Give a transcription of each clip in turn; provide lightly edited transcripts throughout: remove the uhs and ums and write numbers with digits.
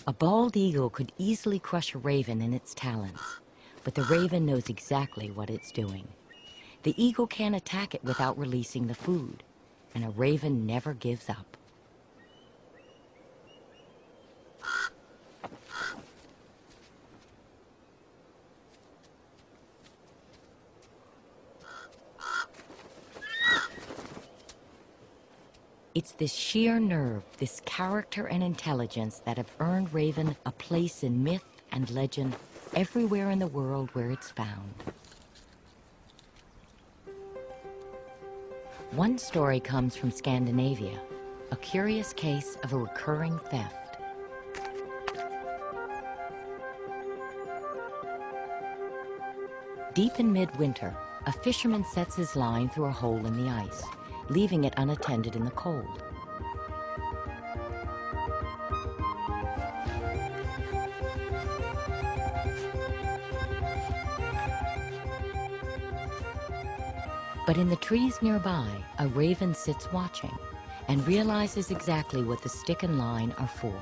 A bald eagle could easily crush a raven in its talons, but the raven knows exactly what it's doing. The eagle can't attack it without releasing the food, and a raven never gives up. It's this sheer nerve, this character and intelligence that have earned raven a place in myth and legend everywhere in the world where it's found. One story comes from Scandinavia, a curious case of a recurring theft. Deep in midwinter, a fisherman sets his line through a hole in the ice, leaving it unattended in the cold. But in the trees nearby, a raven sits watching and realizes exactly what the stick and line are for.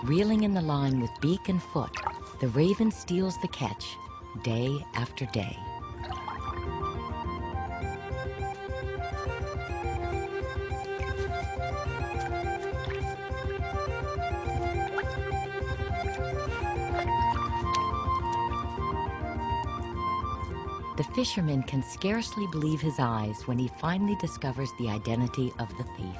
Reeling in the line with beak and foot, the raven steals the catch day after day. The fisherman can scarcely believe his eyes when he finally discovers the identity of the thief.